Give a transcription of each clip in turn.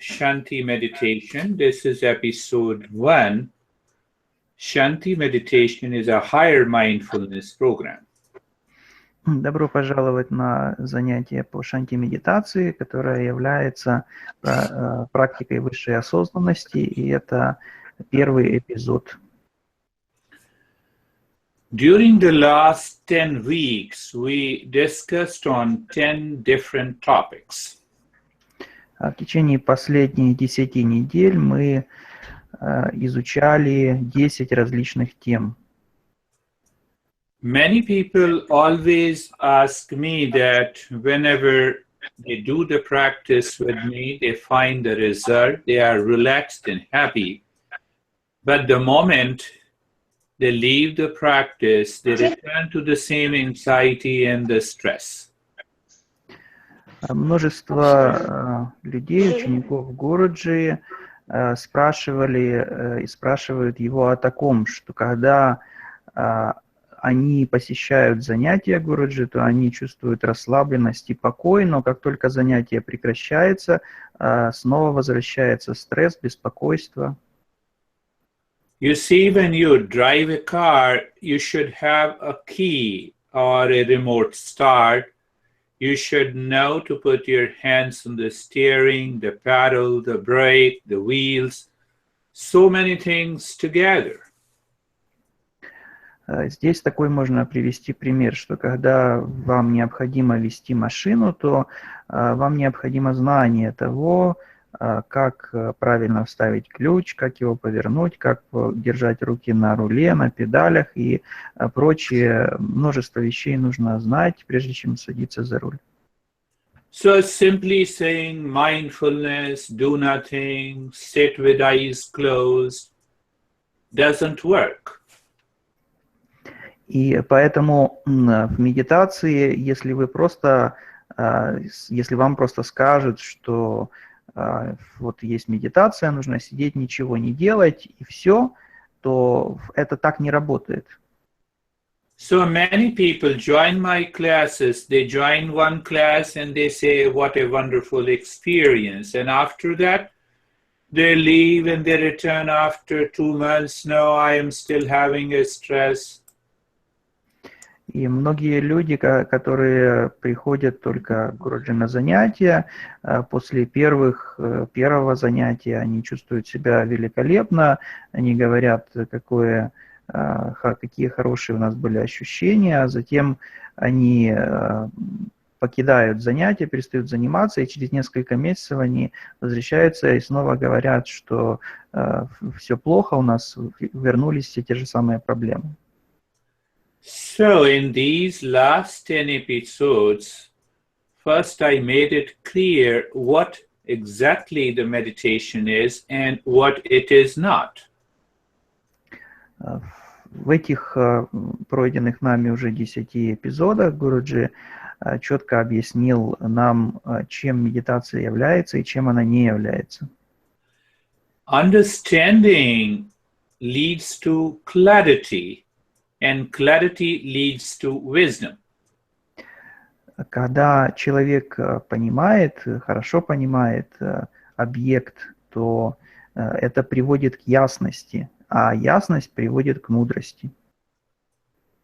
Shanti Meditation. This is episode 1. Shanti Meditation is a higher mindfulness program. Добро пожаловать на занятие по шанти-медитации, которая является практикой высшей осознанности, и это первый эпизод. During the last 10 weeks, we discussed on 10 different topics. В течение последних 10 недель мы изучали 10 различных тем. Many people always ask me that whenever they do the practice with me, they find the result, they are relaxed and happy. But the moment they leave the practice, they return to the same anxiety and the stress. Множество людей, учеников Гуруджи, спрашивали и спрашивают его о таком, что когда они посещают занятия Гуруджи, то они чувствуют расслабленность и покой, но как только занятие прекращается, снова возвращается стресс, беспокойство. You see, when you drive a car, you should have a key or a remote start. You should know to put your hands on the steering, the pedal, the brake, the wheels, so many things together. Здесь такой можно привести пример, что когда вам необходимо вести машину, то вам необходимо знание того, как правильно вставить ключ, как его повернуть, как держать руки на руле, на педалях и прочее. Множество вещей нужно знать, прежде чем садиться за руль. So simply saying mindfulness, do nothing, sit with eyes closed, doesn't work. И поэтому в медитации, если вам просто скажут, что вот есть медитация, нужно сидеть, ничего не делать, и все, то это так не работает. So many people join my classes, they join one class and they say, what a wonderful experience. And after that, they leave and they return after 2 months. No, I am still having a stress. И многие люди, которые приходят только к Гуруджи на занятия, после первого занятия они чувствуют себя великолепно, они говорят, какие хорошие у нас были ощущения, а затем они покидают занятия, перестают заниматься, и через несколько месяцев они возвращаются и снова говорят, что все плохо, у нас вернулись все те же самые проблемы. So in these last 10 episodes, first I made it clear what exactly the meditation is and what it is not. В этих пройденных нами уже 10 эпизодах Гуруджи четко объяснил нам, чем медитация является и чем она не является. Understanding leads to clarity, and clarity leads to wisdom. Когда человек хорошо понимает объект, то это приводит к ясности, а ясность приводит к мудрости.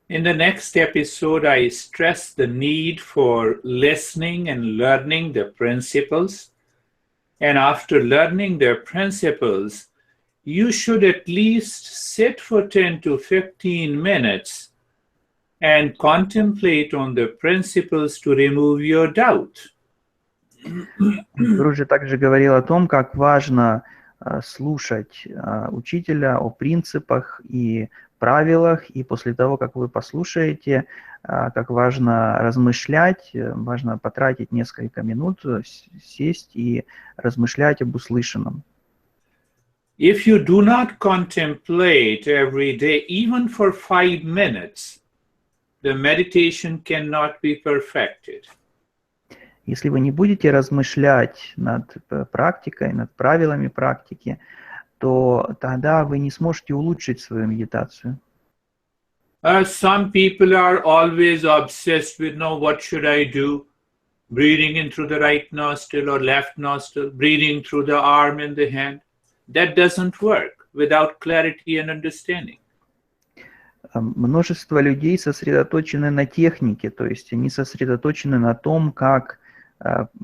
In the next episode, I stress the need for listening and learning the principles. And after learning their principles, you should at least sit for 10 to 15 minutes and contemplate on the principles to remove your doubt. Гуруджи также говорил о том, как важно слушать учителя о принципах и правилах, и после того, как вы послушаете, как важно размышлять, важно потратить несколько минут, сесть и размышлять об услышанном. If you do not contemplate every day, even for 5 minutes, the meditation cannot be perfected. Если вы не будете размышлять над практикой, над правилами практики, то тогда вы не сможете улучшить свою медитацию. Some people are always obsessed with, no, what should I do? breathing in through the right nostril or left nostril, breathing through the arm and the hand. That doesn't work without clarity and understanding. Множество людей сосредоточены на технике, то есть они сосредоточены на том, как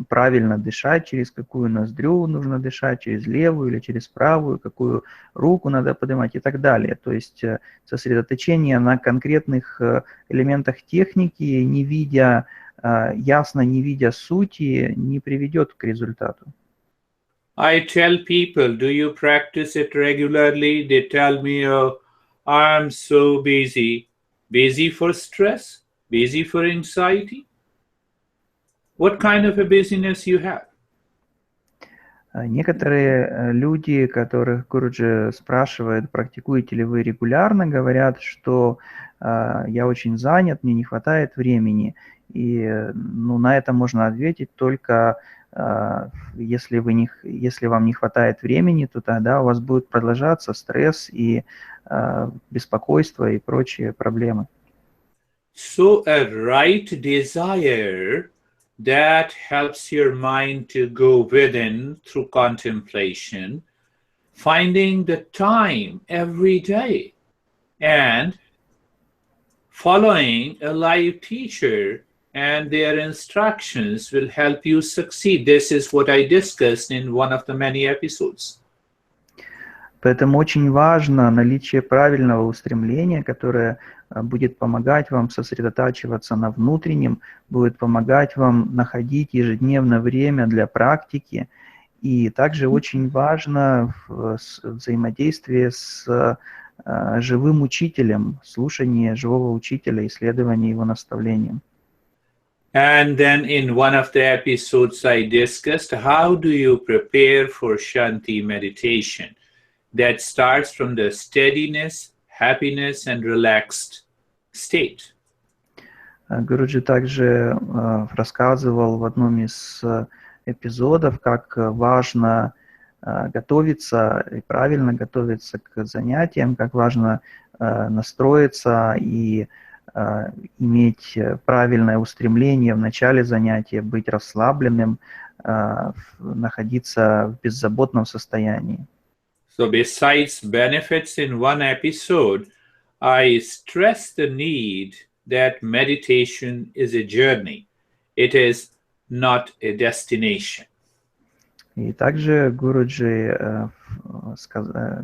правильно дышать, через какую ноздрю нужно дышать, через левую или через правую, какую руку надо поднимать и так далее. То есть сосредоточение на конкретных элементах техники, не видя, ясно не видя сути, не приведет к результату. I tell people, do you practice it regularly? They tell me, oh, I'm so busy. Busy for stress? Busy for anxiety? What kind of a busyness you have? Некоторые люди, которых Гуруджи спрашивает, практикуете ли вы регулярно, говорят, что я очень занят, мне не хватает времени. И на это можно ответить только, если вам не хватает времени, то тогда у вас будет продолжаться стресс и беспокойство и прочие проблемы. So a right desire that helps your mind to go within through contemplation, finding the time every day and following a live teacher and their instructions will help you succeed. This is what I discussed in one of the many episodes. Поэтому очень важно наличие правильного устремления, которое будет помогать вам сосредотачиваться на внутреннем, будет помогать вам находить ежедневно время для практики. И также очень важно взаимодействие с живым учителем, слушание живого учителя, исследование его наставлениям. And then in one of the episodes I discussed, how do you prepare for Shanti meditation that starts from the steadiness, happiness and relaxed state. Гуруджи также рассказывал в одном из эпизодов, как важно готовиться и правильно готовиться к занятиям, как важно настроиться и иметь правильное устремление в начале занятия, быть расслабленным, находиться в беззаботном состоянии. So besides benefits in one episode, I stress the need that meditation is a journey. It is not a destination. И также Гуруджи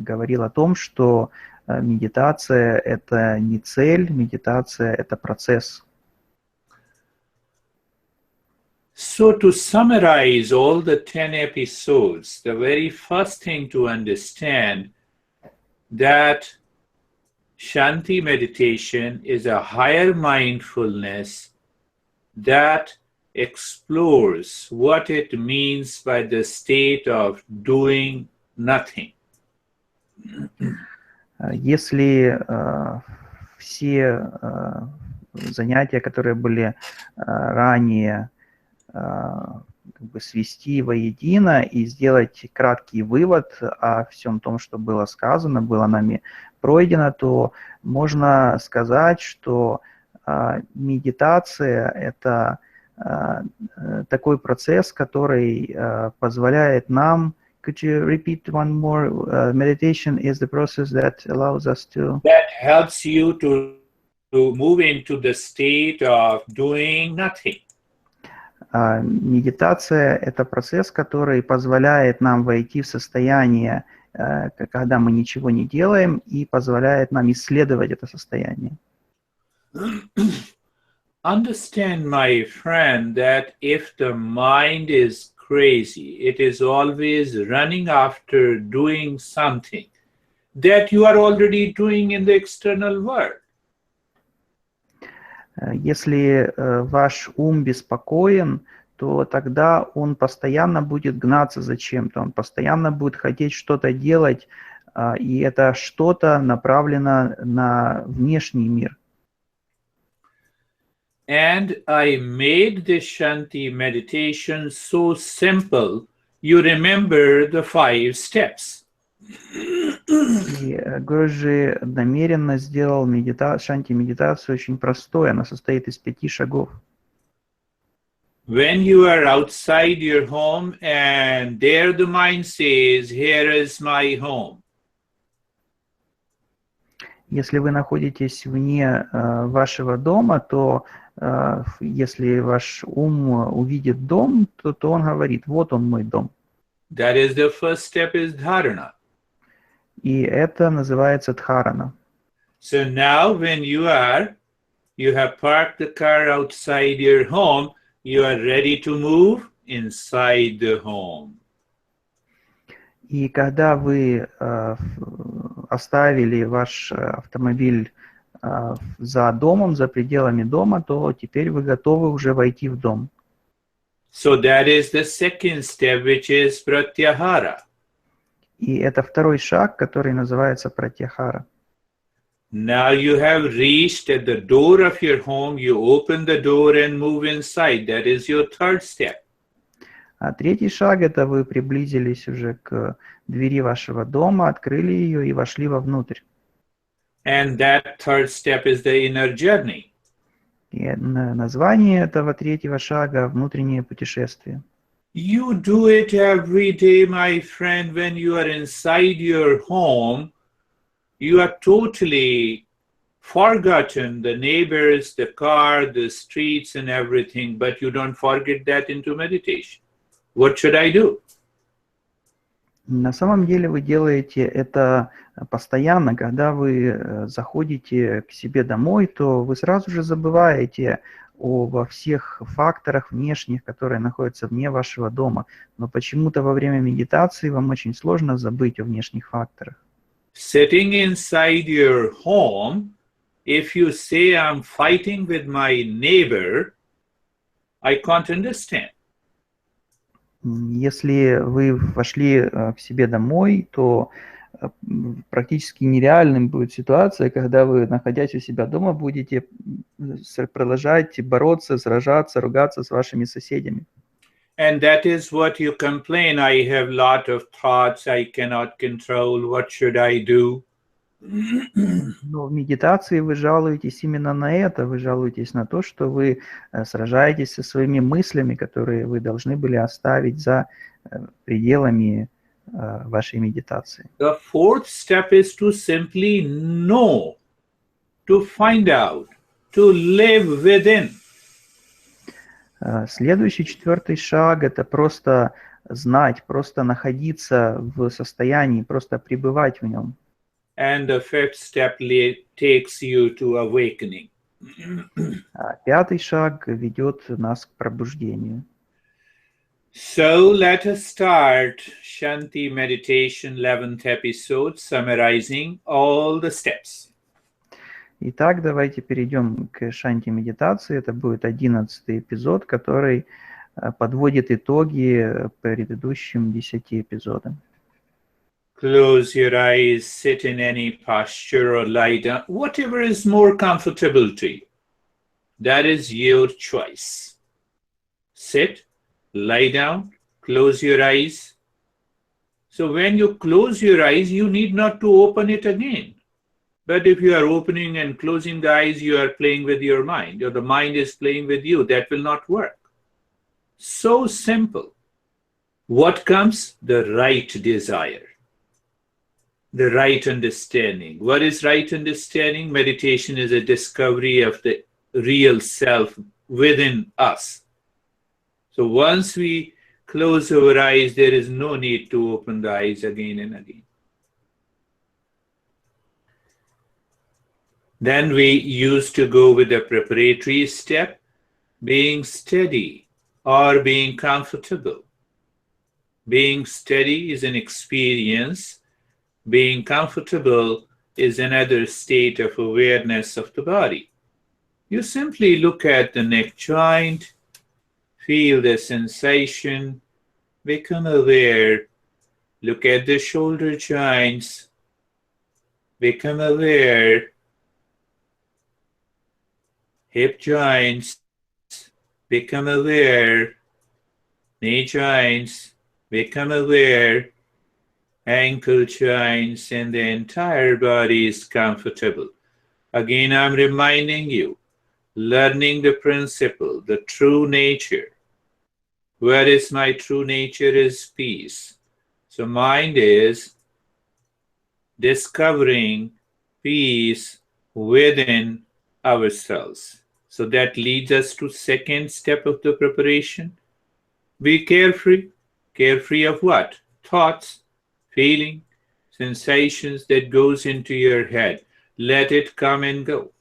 говорил о том, что медитация – это не цель, медитация – это процесс. So to summarize all the 10 episodes, the very first thing to understand that Shanti meditation is a higher mindfulness that explores what it means by the state of doing nothing. Если все занятия, которые были ранее, свести воедино и сделать краткий вывод о всем том, что было сказано, было нами пройдено, то можно сказать, что медитация – это такой процесс, который позволяет нам. Could you repeat one more? Meditation is the process that allows us to. That helps you to move into the state of doing nothing. Медитация – это процесс, который позволяет нам войти в состояние, когда мы ничего не делаем, и позволяет нам исследовать это состояние. Understand, my friend, that if the mind is crazy, it is always running after doing something that you are already doing in the external world. Если ваш ум беспокоен, то тогда он постоянно будет гнаться за чем-то, он постоянно будет хотеть что-то делать, и это что-то направлено на внешний мир. And I made this Shanti meditation so simple, you remember the 5 steps. И Гуруджи намеренно сделал Шанти медитацию очень простой, она состоит из 5 шагов. When you are outside your home and there the mind says, here is my home. Если вы находитесь вне вашего дома, то если ваш ум увидит дом, то он говорит, вот он мой дом. That is the first step is dharana. И это называется дхарана. So now when you have parked the car outside your home, you are ready to move inside the home. И когда вы оставили ваш автомобиль за домом, за пределами дома, то теперь вы готовы уже войти в дом. So that is the second step, which is pratyahara. И это второй шаг, который называется пратьяхара. Now you have reached at the door of your home, you open the door and move inside. That is your third step. А третий шаг – это вы приблизились уже к двери вашего дома, открыли ее и вошли вовнутрь. And that third step is the inner journey. И название этого третьего шага – внутреннее путешествие. You do it every day, my friend, when you are inside your home. You have totally forgotten the neighbors, the car, the streets and everything, but you don't forget that into meditation. What should I do? На самом деле вы делаете это постоянно. Когда вы заходите к себе домой, то вы сразу же забываете обо всех факторах внешних, которые находятся вне вашего дома. Но почему-то во время медитации вам очень сложно забыть о внешних факторах. Sitting inside your home, if you say I'm fighting with my neighbor, I can't understand. Если вы вошли к себе домой, то практически нереальным будет ситуация, когда вы, находясь у себя дома, будете продолжать бороться, сражаться, ругаться с вашими соседями. And that is what you complain. I have a lot of thoughts I cannot control. What should I do? Но в медитации вы жалуетесь именно на это. Вы жалуетесь на то, что вы сражаетесь со своими мыслями, которые вы должны были оставить за пределами вашей медитации. The fourth step is to simply know, to find out, to live within. Следующий, четвертый шаг – это просто знать, просто находиться в состоянии, просто пребывать в нем. And the fifth step takes you to awakening. Пятый шаг ведет нас к пробуждению. So let us start Shanti Meditation 11th episode, summarizing all the steps. Итак, давайте перейдем к Шанти медитации. Это будет 11-й эпизод, который подводит итоги предыдущим 10 эпизодам. Close your eyes, sit in any posture or lie down, whatever is more comfortable to you. That is your choice. Sit, lie down, close your eyes. So when you close your eyes, you need not to open it again. But if you are opening and closing the eyes, you are playing with your mind, or the mind is playing with you. That will not work. So simple. What comes? The right desire, the right understanding. What is right understanding? Meditation is a discovery of the real self within us. So once we close our eyes, there is no need to open the eyes again and again. Then we used to go with the preparatory step, being steady or being comfortable. Being steady is an experience. Being comfortable is another state of awareness of the body. You simply look at the neck joint, feel the sensation, become aware. Look at the shoulder joints, become aware. Hip joints, become aware. Knee joints, become aware. Ankle joints, and the entire body is comfortable. Again, I'm reminding you, learning the principle, the true nature, Where is my true nature is peace. So mind is discovering peace within ourselves. So that leads us to second step of the preparation. Be carefree. Carefree of what? Thoughts, feeling, sensations that goes into your head. Let it come and go.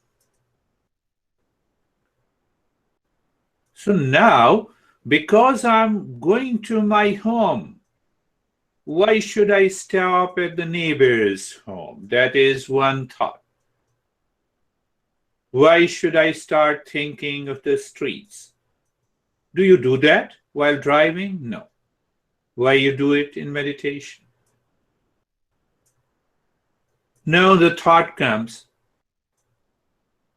So now, because I'm going to my home, why should I stop at the neighbor's home? That is one thought. Why should I start thinking of the streets? Do you do that while driving? No. Why you do it in meditation? No, the thought comes.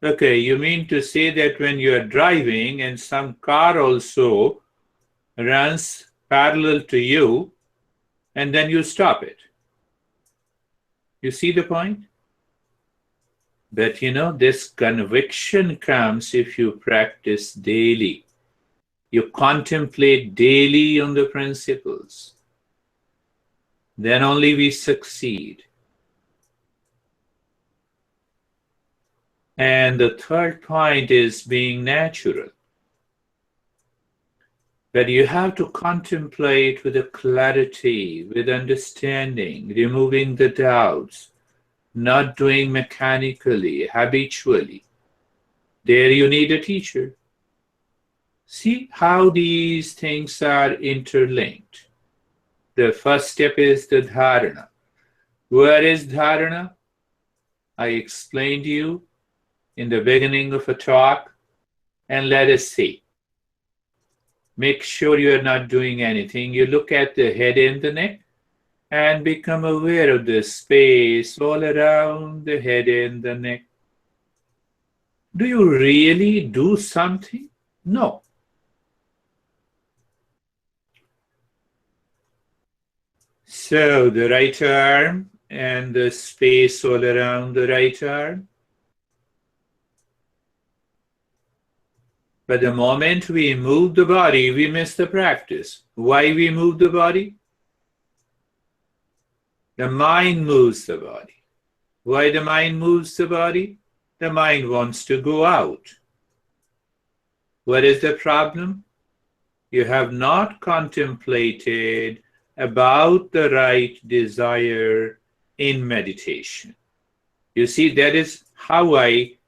Okay, you mean to say that when you are driving and some car also runs parallel to you, and then you stop it. You see the point? But this conviction comes if you practice daily. You contemplate daily on the principles. Then only we succeed. And the third point is being natural. But you have to contemplate with a clarity, with understanding, removing the doubts, not doing mechanically, habitually. There you need a teacher. See how these things are interlinked. The first step is the dharana. Where is dharana? I explained to you in the beginning of a talk, and let us see. Make sure you are not doing anything. You look at the head and the neck and become aware of the space all around the head and the neck. Do you really do something? No. So the right arm and the space all around the right arm. But the moment we move the body, we miss the practice. Why we move the body? The mind moves the body. Why the mind moves the body? The mind wants to go out. What is the problem? You have not contemplated about the right desire in meditation. You see, that is how I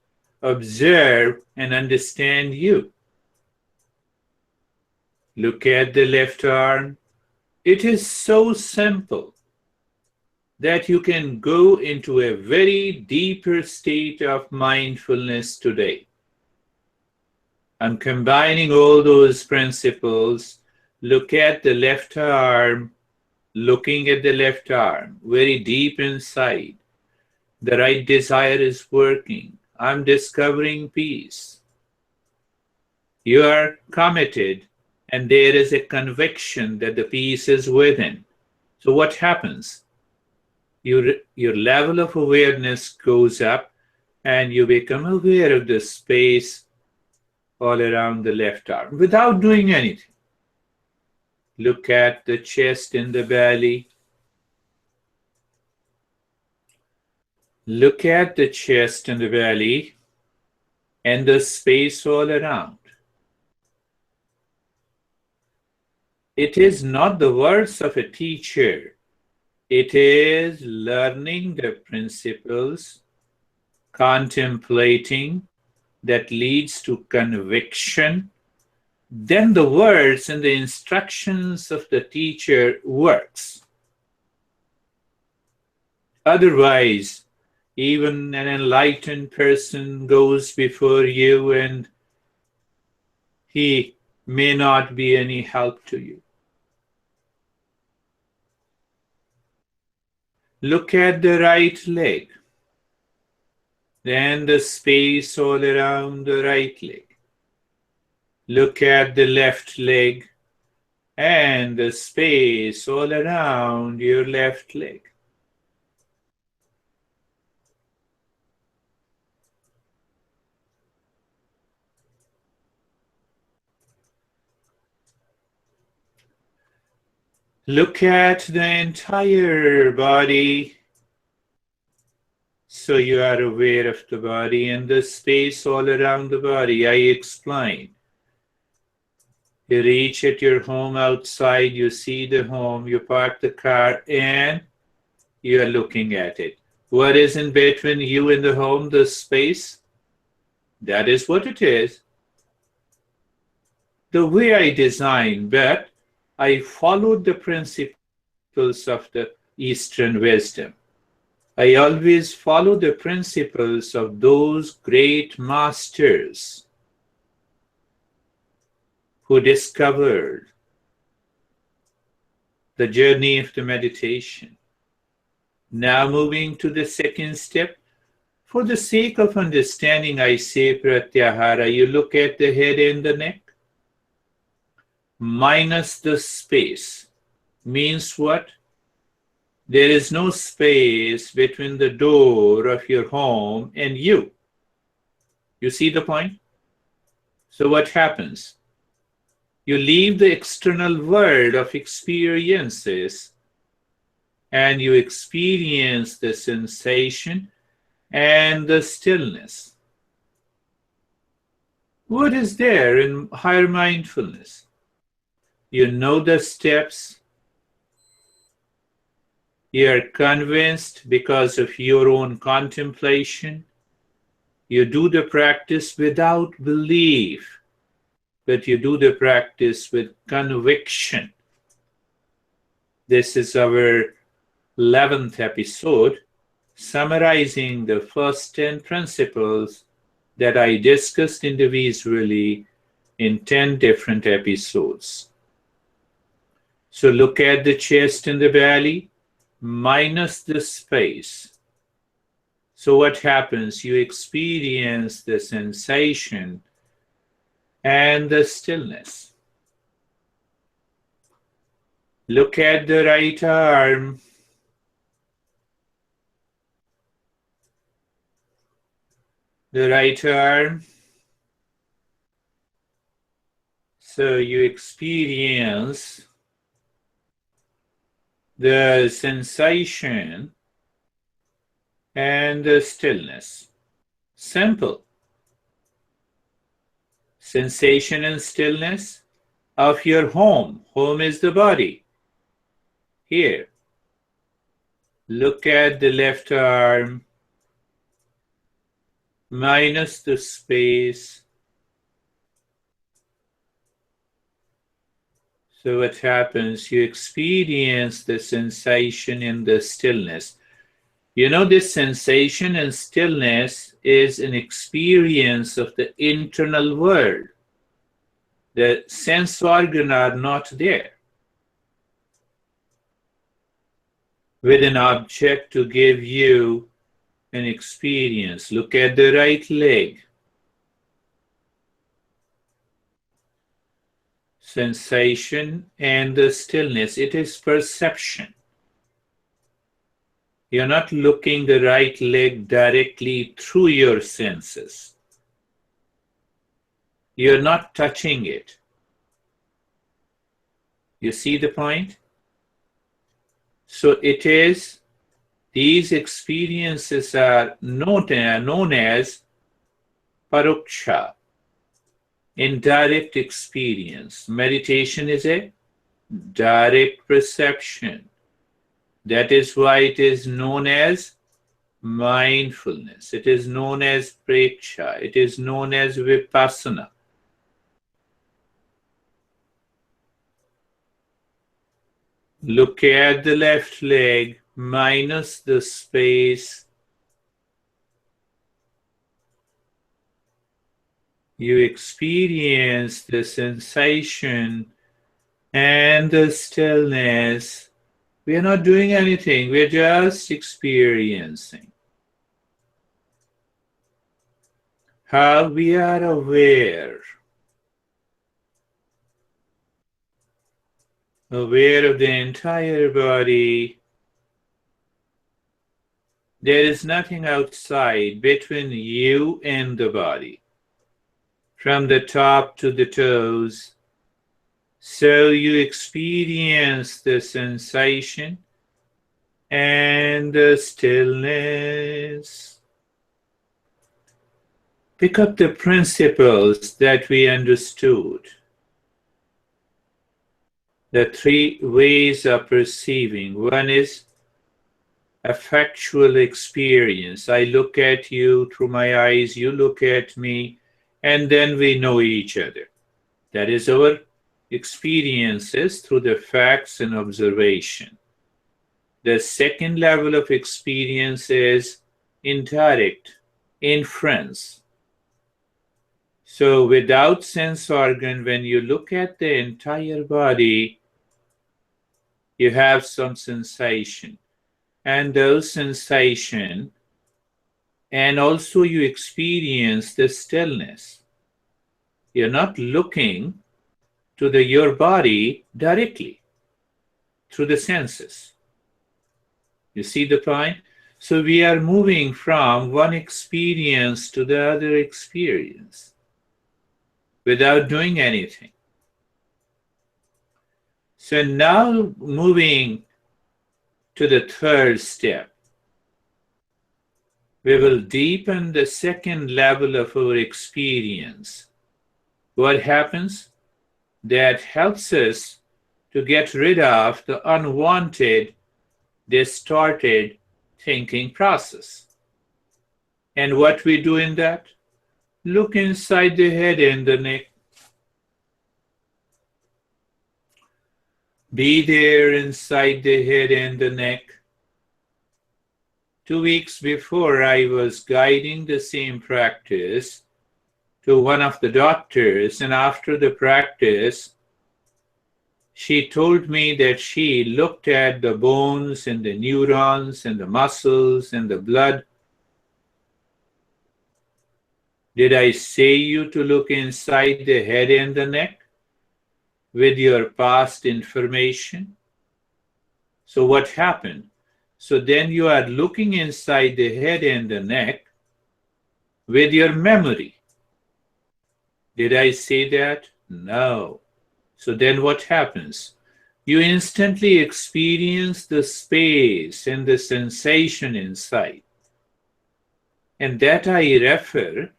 observe and understand you. Look at the left arm. It is so simple that you can go into a very deeper state of mindfulness today. I'm combining all those principles. Look at the left arm, looking at the left arm, very deep inside. The right desire is working. I'm discovering peace. You are committed, and there is a conviction that the peace is within. So what happens? Your level of awareness goes up, and you become aware of the space all around the left arm without doing anything. Look at the chest and the belly. Look at the chest and the belly and the space all around. It is not the words of a teacher. It is learning the principles, contemplating, that leads to conviction. Then the words and the instructions of the teacher works. Otherwise, even an enlightened person goes before you and he may not be any help to you. Look at the right leg, then the space all around the right leg. Look at the left leg and the space all around your left leg. Look at the entire body. So you are aware of the body and the space all around the body. I explained. You reach at your home outside, you see the home, you park the car, and you are looking at it. What is in between you and the home? The space? That is what it is. The way I designed, but I followed the principles of the Eastern wisdom. I always follow the principles of those great masters who discovered the journey of the meditation. Now moving to the second step. For the sake of understanding, I say pratyahara. You look at the head and the neck. Minus the space means what? There is no space between the door of your home and you. You see the point? So what happens? You leave the external world of experiences and you experience the sensation and the stillness. What is there in higher mindfulness? You know the steps. You are convinced because of your own contemplation. You do the practice without belief, but you do the practice with conviction. This is our 11th episode, summarizing the first 10 principles that I discussed individually in 10 different episodes. So look at the chest and the belly, minus the space. So what happens? You experience the sensation and the stillness. Look at the right arm. The right arm. So you experience the sensation and the stillness. Simple. Sensation and stillness of your home. Home is the body. Here. Look at the left arm. Minus the space. So what happens? You experience the sensation and the stillness. You know, this sensation and stillness is an experience of the internal world. The sense organs are not there. With an object to give you an experience. Look at the right leg. Sensation and the stillness. It is perception. You're not looking the right leg directly through your senses. You're not touching it. You see the point? So it is, these experiences are known as paroksha, indirect experience. Meditation is a direct perception. That is why it is known as mindfulness. It is known as preksha. It is known as vipassana. Look at the left leg, minus the space. You experience the sensation and the stillness. We are not doing anything, we are just experiencing. How we are aware of the entire body. There is nothing outside between you and the body. From the top to the toes, So you experience the sensation and the stillness. Pick up the principles that we understood. The three ways of perceiving. One is affectual experience. I look at you through my eyes, you look at me, and then we know each other. That is our experiences through the facts and observation. The second level of experience is indirect inference. So without sense organ, when you look at the entire body, you have some sensation. And those sensation, and also you experience the stillness. You're not looking to your body directly through the senses. You see the point? So we are moving from one experience to the other experience without doing anything. So now moving to the third step, we will deepen the second level of our experience. What happens? That helps us to get rid of the unwanted, distorted thinking process. And what we do in that? Look inside the head and the neck. Be there inside the head and the neck. 2 weeks before, I was guiding the same practice to one of the doctors, and after the practice, she told me that she looked at the bones and the neurons and the muscles and the blood. Did I say you to look inside the head and the neck with your past information? So what happened? So then you are looking inside the head and the neck with your memory. Did I say that? No. So then what happens? You instantly experience the space and the sensation inside. And that I refer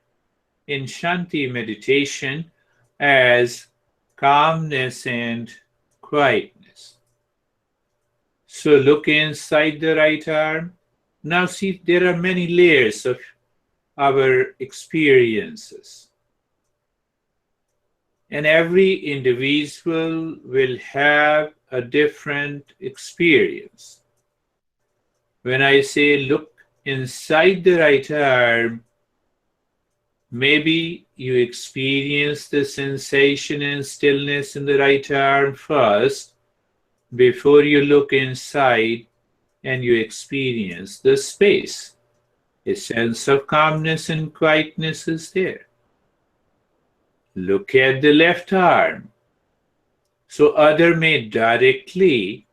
in Shanti Meditation as calmness and quietness. So look inside the right arm. Now see, there are many layers of our experiences. And every individual will have a different experience. When I say look inside the right arm, maybe you experience the sensation and stillness in the right arm first before you look inside and you experience the space. A sense of calmness and quietness is there. Look at the left arm. So other may directly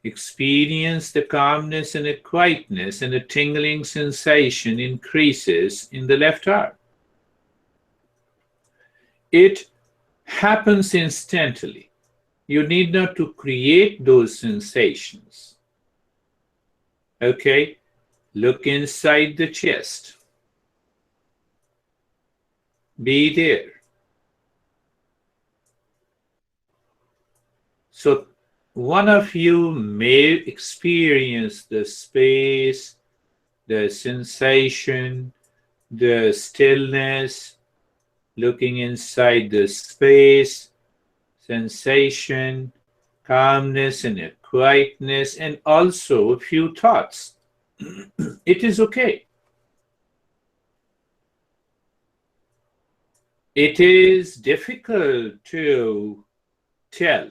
experience the calmness and the quietness, and the tingling sensation increases in the left arm. It happens instantly. You need not to create those sensations. Okay? Look inside the chest. Be there. So one of you may experience the space, the sensation, the stillness, looking inside the space, sensation, calmness and a quietness, and also a few thoughts. It is okay. It is difficult to tell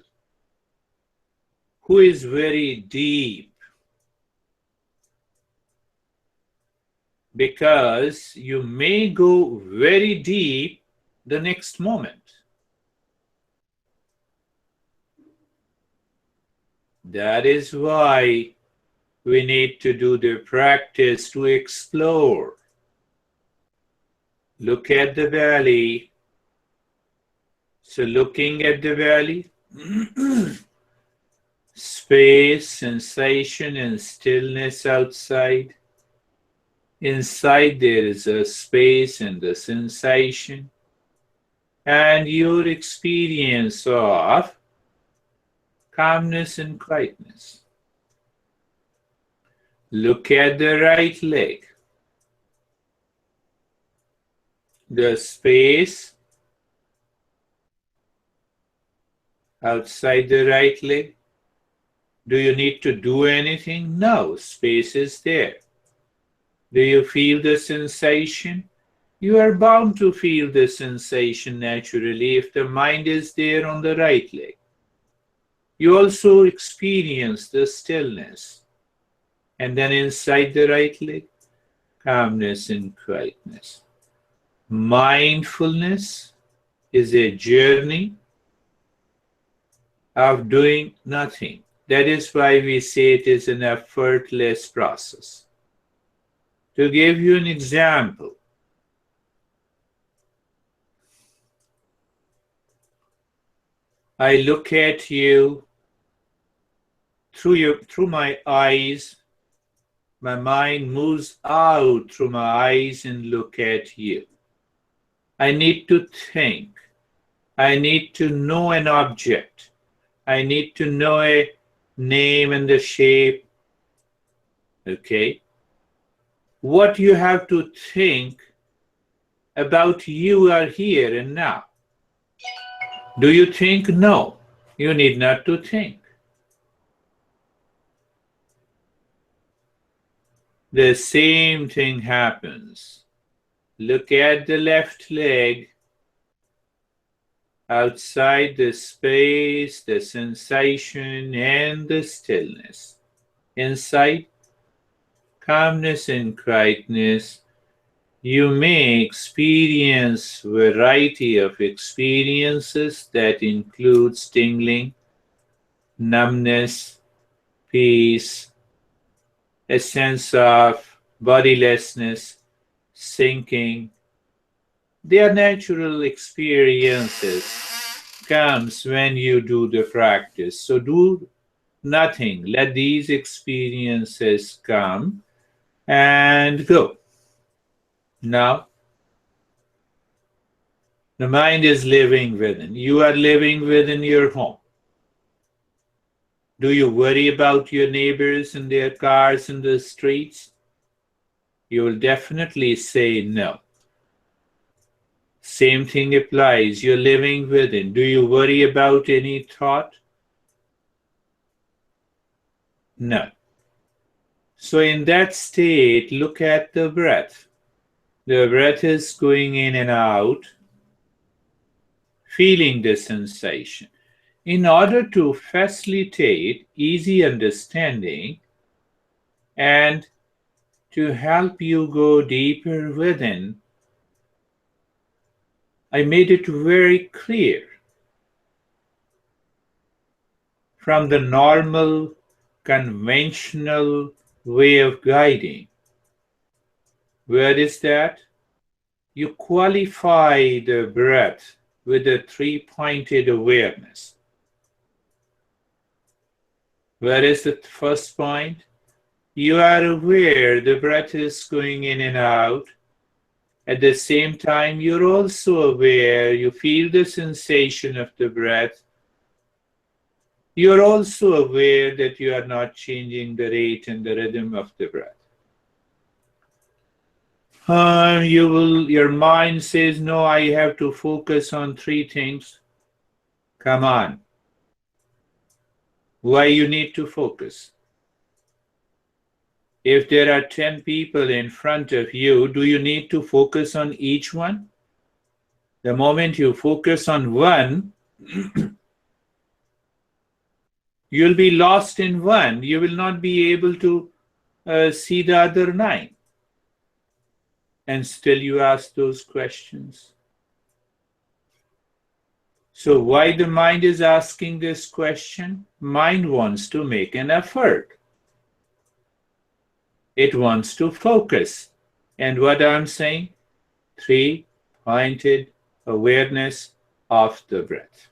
who is very deep, because you may go very deep the next moment. That is why we need to do the practice to explore. Look at the belly, So looking at the valley, space, sensation, and stillness outside. Inside there is a space and a sensation, and your experience of calmness and quietness. Look at the right leg, the space outside the right leg. Do you need to do anything? No, space is there. Do you feel the sensation? You are bound to feel the sensation naturally if the mind is there on the right leg. You also experience the stillness. And then inside the right leg, calmness and quietness. Mindfulness is a journey of doing nothing. That is why we say it is an effortless process. To give you an example, I look at you through my eyes. My mind moves out through my eyes and look at you. I need to think. I need to know an object. I need to know a name and the shape. Okay? What you have to think about you are here and now. Do you think? No. You need not to think. The same thing happens. Look at the left leg. Outside the space, the sensation, and the stillness. Inside, calmness and quietness. You may experience variety of experiences that includes tingling, numbness, peace, a sense of bodilessness, sinking. They are natural experiences comes when you do the practice. So do nothing. Let these experiences come and go. Now, the mind is living within. You are living within your home. Do you worry about your neighbors and their cars in the streets? You will definitely say no. Same thing applies. You're living within. Do you worry about any thought? No. So in that state, look at the breath. The breath is going in and out, feeling the sensation. In order to facilitate easy understanding and to help you go deeper within, I made it very clear. From the normal, conventional way of guiding. Where is that? You qualify the breath with a three-pointed awareness. Where is the first point? You are aware the breath is going in and out. At the same time, you're also aware, you feel the sensation of the breath. You're also aware that you are not changing the rate and the rhythm of the breath. Your mind says, no, I have to focus on three things. Come on. Why you need to focus? If there are 10 people in front of you, do you need to focus on each one? The moment you focus on one, you'll be lost in one. You will not be able to see the other 9. And still you ask those questions. So why the mind is asking this question? Mind wants to make an effort. It wants to focus. And what I'm saying? Three-pointed awareness. of the breath.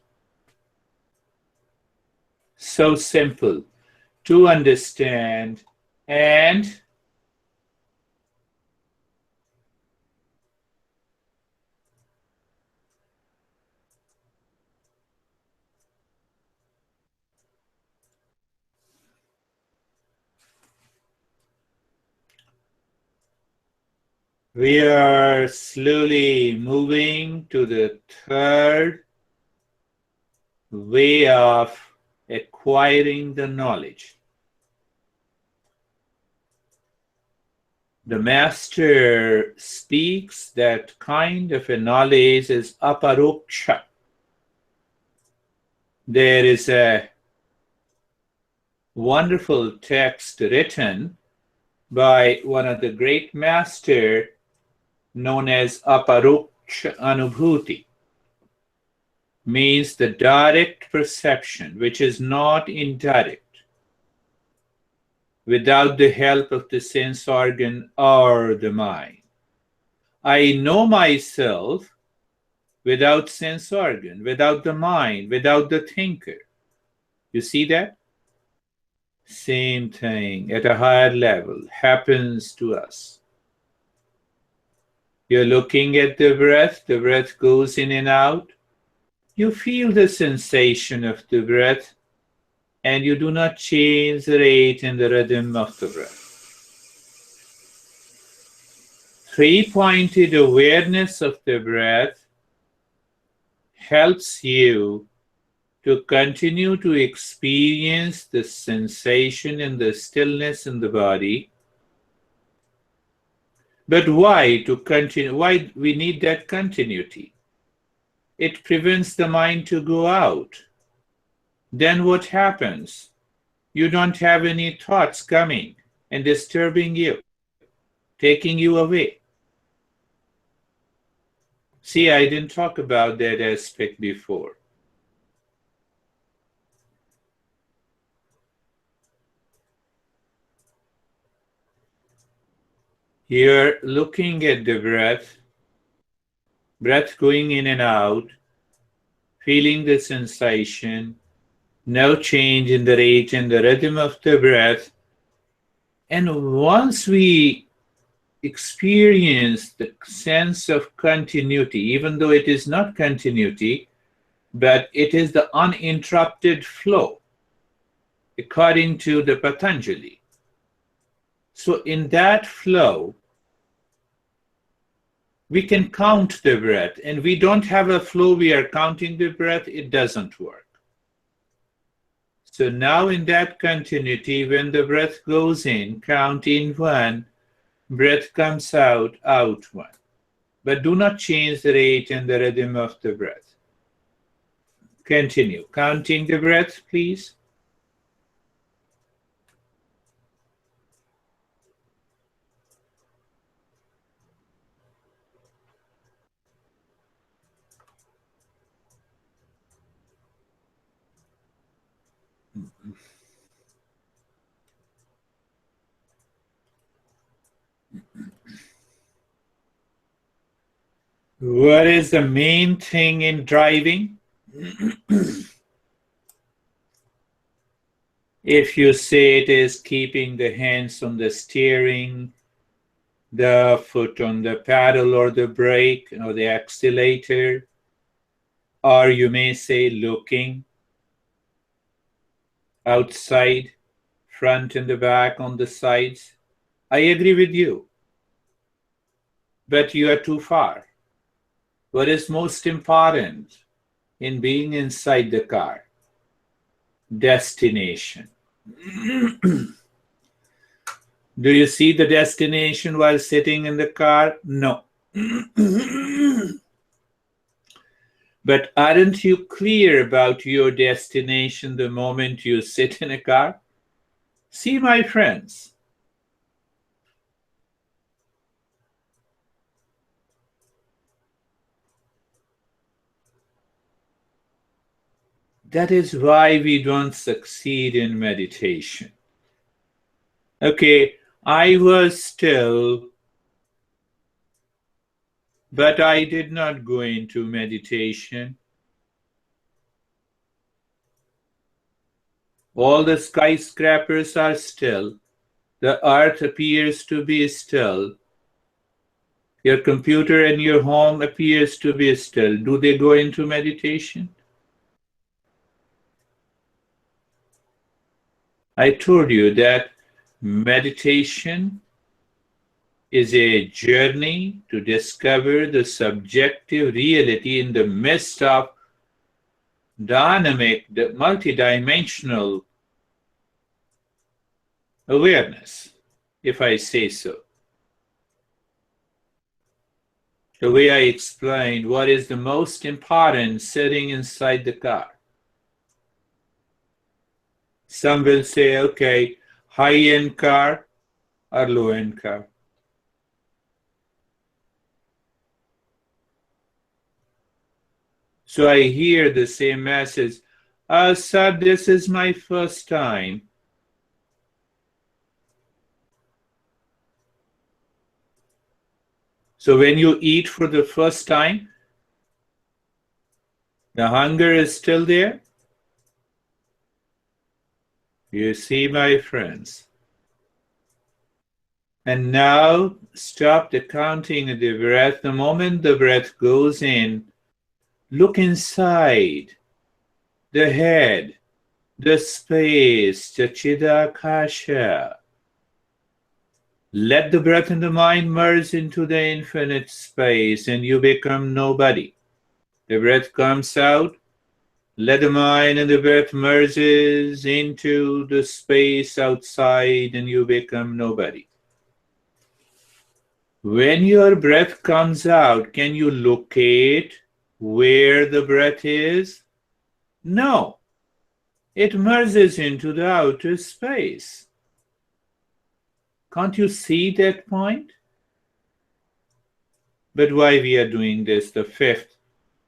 So simple to understand, and we are slowly moving to the third way of acquiring the knowledge. The master speaks that kind of a knowledge is aparoksha. There is a wonderful text written by one of the great masters known as aparoksha anubhuti. Means the direct perception, which is not indirect, without the help of the sense organ or the mind. I know myself without sense organ, without the mind, without the thinker. You see that? Same thing at a higher level happens to us. You're looking at the breath goes in and out. You feel the sensation of the breath, and you do not change the rate and the rhythm of the breath. Three-pointed awareness of the breath helps you to continue to experience the sensation and the stillness in the body. But why to continue? Why we need that continuity? It prevents the mind to go out. Then what happens? You don't have any thoughts coming and disturbing you, taking you away. See, I didn't talk about that aspect before. You're looking at the breath going in and out, feeling the sensation, no change in the rate and the rhythm of the breath. And once we experience the sense of continuity, even though it is not continuity, but it is the uninterrupted flow, according to the Patanjali. So in that flow, we can count the breath, and we don't have a flow, we are counting the breath, it doesn't work. So now in that continuity, when the breath goes in, count in 1, breath comes out, out 1. But do not change the rate and the rhythm of the breath. Continue. Counting the breath, please. What is the main thing in driving? If you say it is keeping the hands on the steering, the foot on the paddle or the brake or the accelerator, or you may say looking outside, front and the back, on the sides. I agree with you, but you are too far. What is most important in being inside the car? Destination. Do you see the destination while sitting in the car? No. But aren't you clear about your destination the moment you sit in a car? See, my friends, that is why we don't succeed in meditation. Okay, I was still, but I did not go into meditation. All the skyscrapers are still. The earth appears to be still. Your computer in your home appears to be still. Do they go into meditation? I told you that meditation is a journey to discover the subjective reality in the midst of dynamic, multidimensional awareness, if I say so. The way I explained what is the most important sitting inside the car. Some will say, okay, high-end car or low-end car. So I hear the same message, sir, this is my first time. So when you eat for the first time, the hunger is still there. You see, my friends. And now stop the counting of the breath. The moment the breath goes in, look inside the head, the space, the Chidakasha. Let the breath and the mind merge into the infinite space and you become nobody. The breath comes out, let the mind and the breath merges into the space outside and you become nobody. When your breath comes out, can you locate where the breath is? No. It merges into the outer space. Can't you see that point? But why we are doing this? The fifth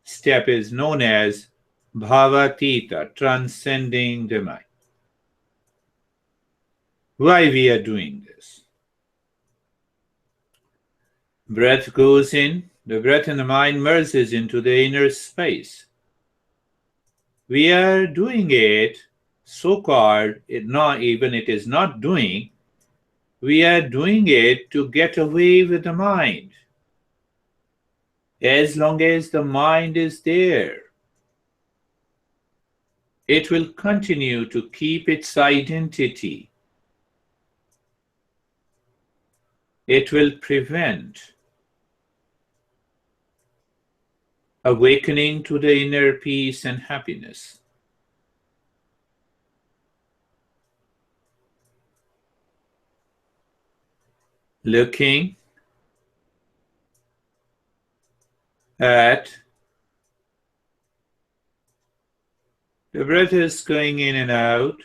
step is known as Bhavatita, transcending the mind. Why we are doing this? Breath goes in, the breath and the mind merges into the inner space. We are doing it, so-called, it is not doing, we are doing it to get away with the mind. As long as the mind is there, it will continue to keep its identity. It will prevent awakening to the inner peace and happiness. Looking at the breath is going in and out.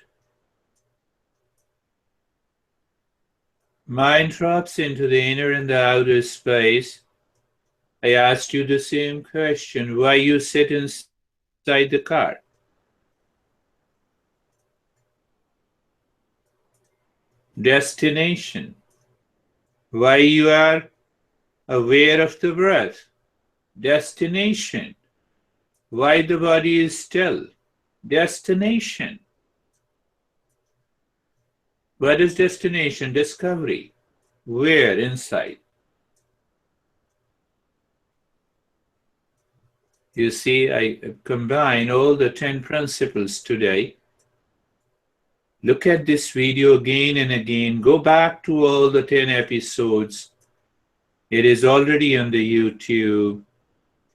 Mind drops into the inner and the outer space. I asked you the same question, why you sit inside the car? Destination. Why you are aware of the breath? Destination. Why the body is still? Destination. What is destination? Discovery. Where? Inside. You see, I combine all the 10 principles today. Look at this video again and again. Go back to all the 10 episodes. It is already on the YouTube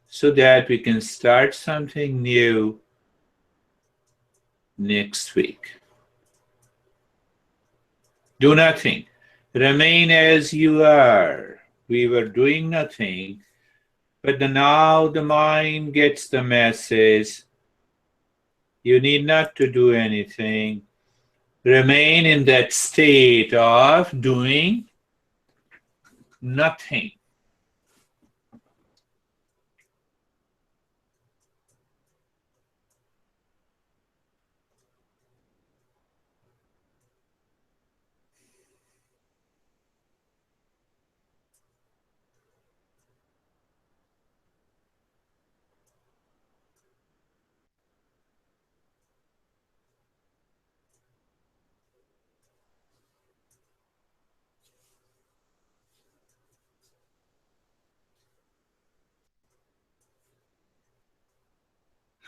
so that we can start something new next week. Do nothing. Remain as you are. We were doing nothing, but now the mind gets the message. You need not to do anything. Remain in that state of doing nothing.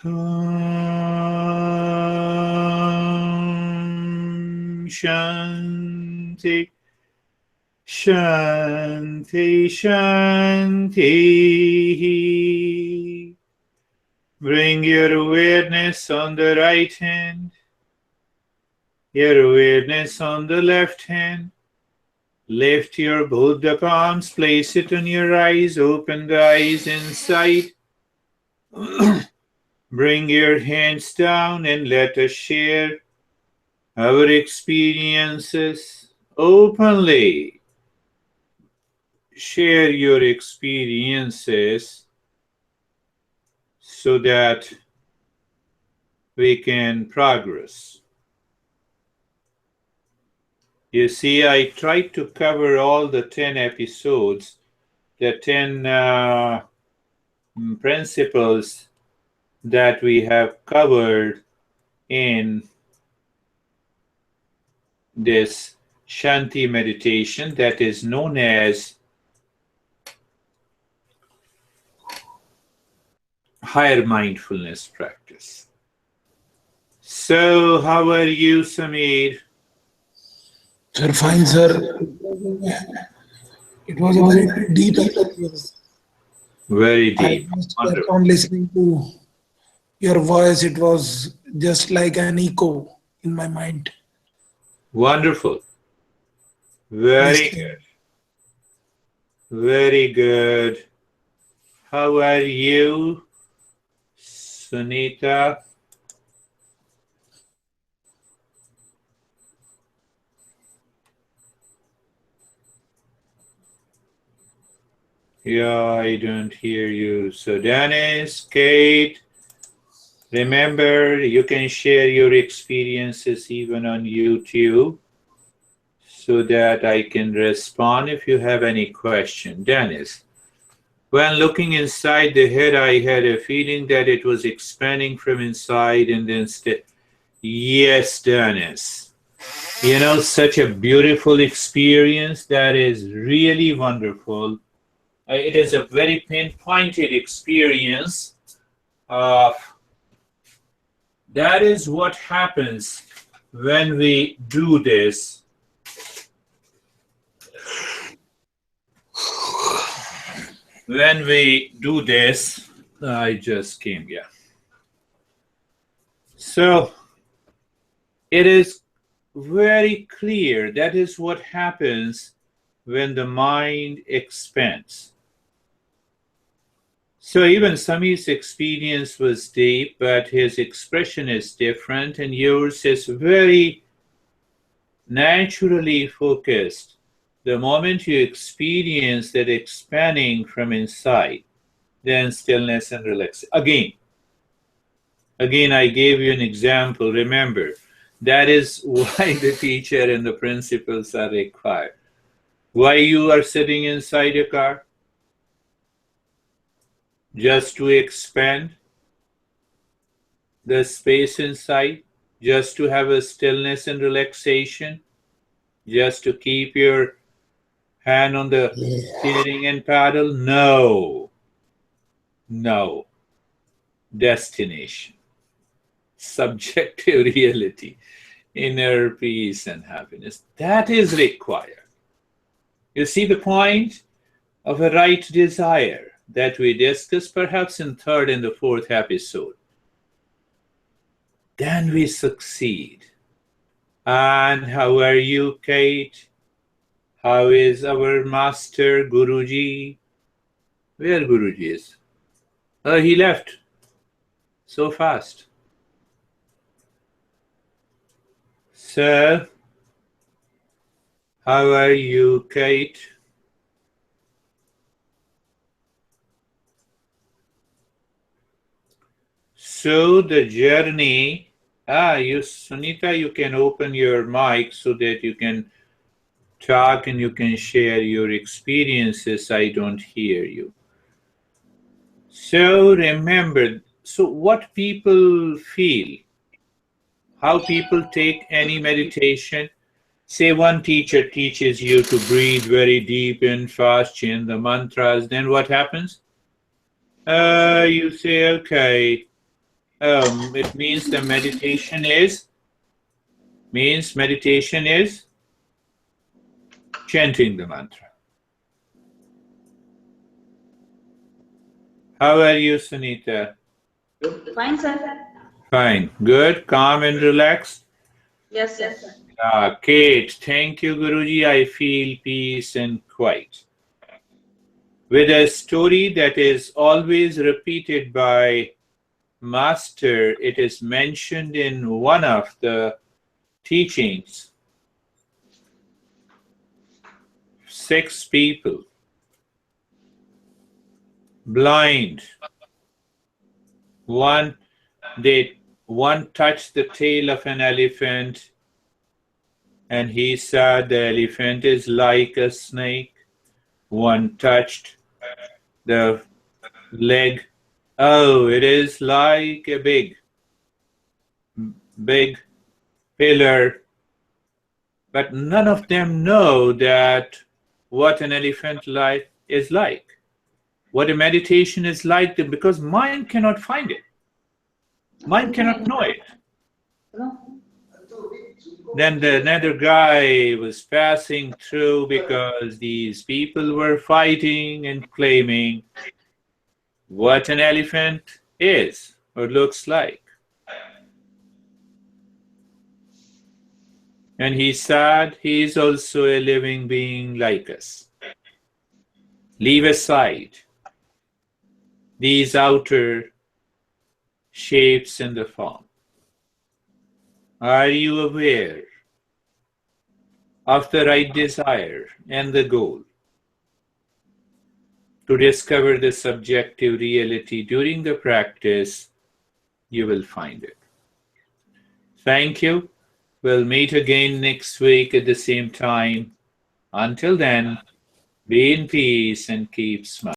Shanti, Shanti, Shanti. Bring your awareness on the right hand, your awareness on the left hand. Lift your both the palms, place it on your eyes, open the eyes inside. Bring your hands down and let us share our experiences openly. Share your experiences so that we can progress. You see, I tried to cover all the 10 episodes, the 10 principles that we have covered in this Shanti meditation that is known as higher mindfulness practice. So, how are you, Samir? Sir, fine, sir. It was a very deep experience. Very I deep. just kept Wonderful. on listening to your voice. It was just like an echo in my mind. Wonderful. Very Listening. good. Very good. How are you, Sunita? Yeah, I don't hear you. So, Dennis, Kate, remember you can share your experiences even on YouTube so that I can respond if you have any question. Dennis, when looking inside the head, I had a feeling that it was expanding from inside and then Yes, Dennis. You know, such a beautiful experience that is really wonderful. It is a very pinpointed experience. That is what happens when we do this. When we do this, I just came, yeah. So it is very clear that is what happens when the mind expands. So even Samir's experience was deep, but his expression is different, and yours is very naturally focused. The moment you experience that expanding from inside, then stillness and relax. Again, I gave you an example. Remember, that is why the teacher and the principles are required. Why you are sitting inside your car? Just to expand the space inside, just to have a stillness and relaxation, just to keep your hand on the steering and paddle? No. Destination, subjective reality, inner peace and happiness. That is required. You see the point of a right desire that we discussed perhaps in third and the fourth episode. Then we succeed. And how are you, Kate? How is our master Guruji? Where Guruji is? Oh, he left so fast. So, how are you, Kate? So the journey, Sunita, you can open your mic so that you can talk and you can share your experiences. I don't hear you. So remember, so what people feel, how people take any meditation. Say one teacher teaches you to breathe very deep and fast, chant the mantras, then what happens? You say, okay, It means the meditation is chanting the mantra. How are you, Sunita? Fine, sir. Fine. Good. Calm and relaxed? Yes, sir. Kate, thank you, Guruji. I feel peace and quiet. With a story that is always repeated by Master, it is mentioned in one of the teachings. 6 people, blind. One touched the tail of an elephant, and he said the elephant is like a snake. One touched the leg. Oh, it is like a big pillar. But none of them know that what an elephant life is like, what a meditation is like, because mind cannot find it. Mind cannot know it. Then another guy was passing through because these people were fighting and claiming what an elephant is or looks like. And he said he is also a living being like us. Leave aside these outer shapes and the form. Are you aware of the right desire and the goal to discover the subjective reality during the practice? You will find it. Thank you. We'll meet again next week at the same time. Until then, be in peace and keep smiling.